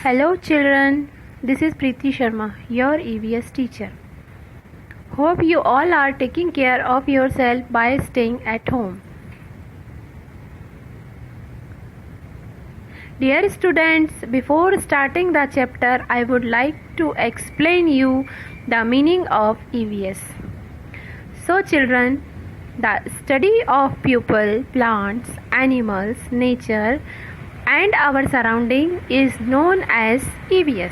Hello children, this is Preeti Sharma, your EVS teacher. Hope you all are taking care of yourself by staying at home. Dear students, before starting the chapter, I would like to explain you the meaning of EVS. So children, the study of people, plants, animals, nature and our surrounding is known as EVS.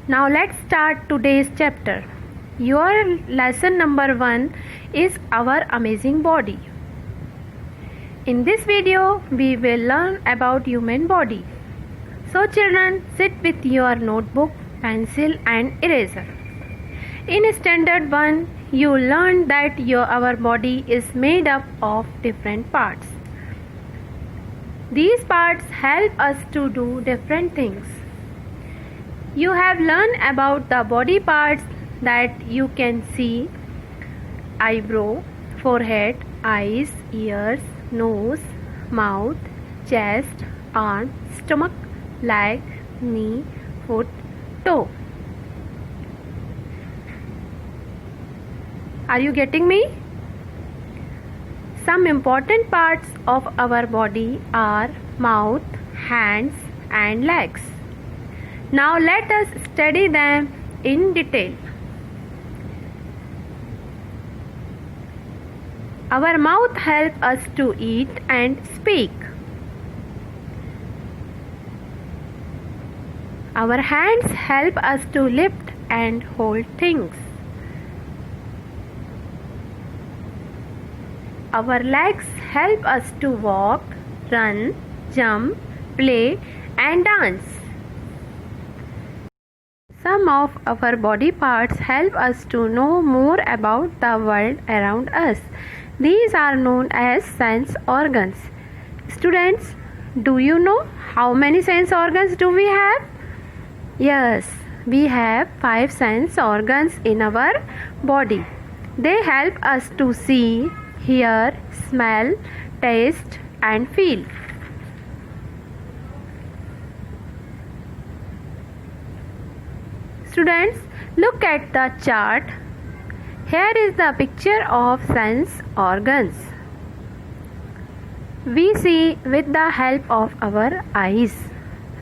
Now let's start today's chapter. Your lesson number 1 is our amazing body. In this video, we will learn about human body. So children, sit with your notebook, pencil and eraser. In standard 1, you learned that our body is made up of different parts. These parts help us to do different things. You have learned about the body parts that you can see: eyebrow, forehead, eyes, ears, nose, mouth, chest, arm, stomach, leg, knee, foot, toe. Are you getting me? Some important parts of our body are mouth, hands and legs. Now let us study them in detail. Our mouth helps us to eat and speak. Our hands help us to lift and hold things. Our legs help us to walk, run, jump, play and dance. Some of our body parts help us to know more about the world around us. These are known as sense organs. Students, do you know how many sense organs do we have? Yes, we have 5 sense organs in our body. They help us to see, hear, smell, taste and feel. Students, look at the chart. Here is the picture of sense organs. We see with the help of our eyes.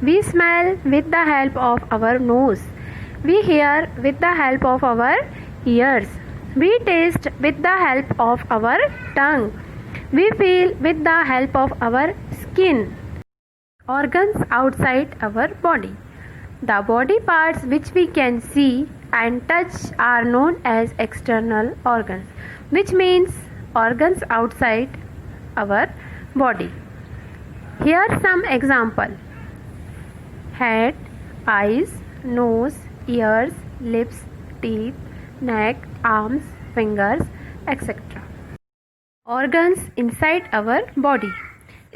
We smell with the help of our nose. We hear with the help of our ears. We taste with the help of our tongue. We feel with the help of our skin. Organs outside our body. The body parts which we can see and touch are known as external organs, which means organs outside our body. Here are some examples: head, eyes, nose, ears, lips, teeth, neck, arms, fingers, etc. Organs inside our body.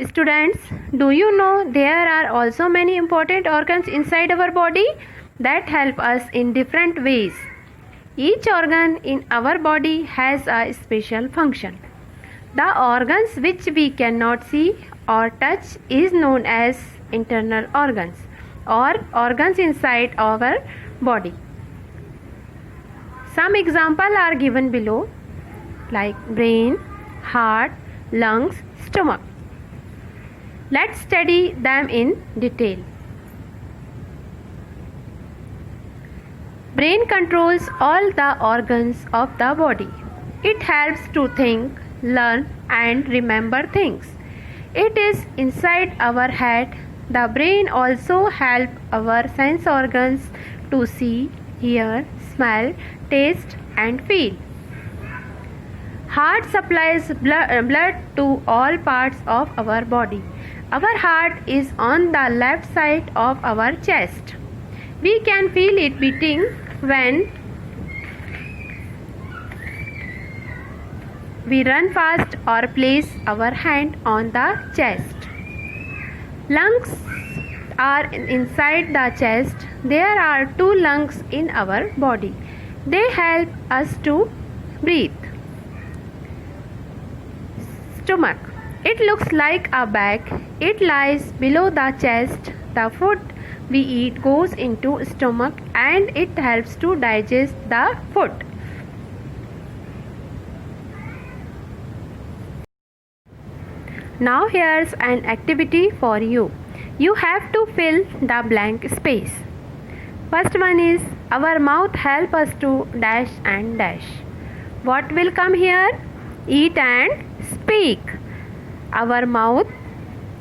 Students, do you know there are also many important organs inside our body that help us in different ways? Each organ in our body has a special function. The organs which we cannot see or touch is known as internal organs or organs inside our body. Some examples are given below, like brain, heart, lungs, stomach. Let's study them in detail. Brain controls all the organs of the body. It helps to think, learn and remember things. It is inside our head. The brain also helps our sense organs to see, hear, smell, taste and feel. Heart supplies blood to all parts of our body. Our heart is on the left side of our chest. We can feel it beating when we run fast or place our hand on the chest. Lungs are inside the chest. There are 2 lungs in our body. They help us to breathe. Stomach. It looks like a bag. It lies below the chest. The food we eat goes into stomach and it helps to digest the food. Now here's an activity for you. You have to fill the blank space. First one is our mouth help us to dash and dash. What will come here? Eat and speak. Our mouth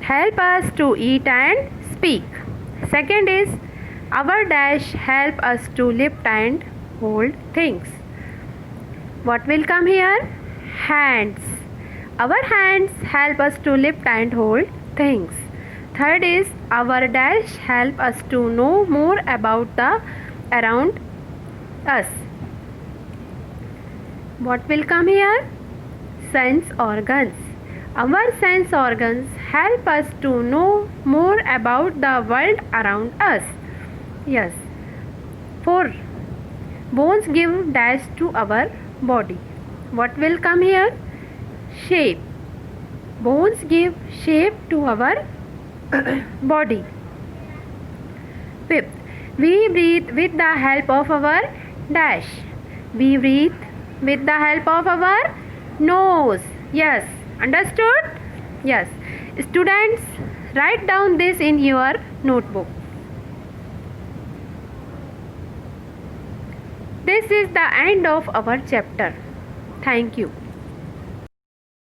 help us to eat and speak. Second is our dash help us to lift and hold things. What will come here? Hands. Our hands help us to lift and hold things. Third is our dash help us to know more about the around us. What will come here? Sense organs. Our sense organs help us to know more about the world around us. Yes. 4. Bones give dash to our body. What will come here? Shape. Bones give shape to our body. 5th. We breathe with the help of our dash. We breathe with the help of our nose. Yes. Understood? Yes. Students, write down this in your notebook. This is the end of our chapter. Thank you.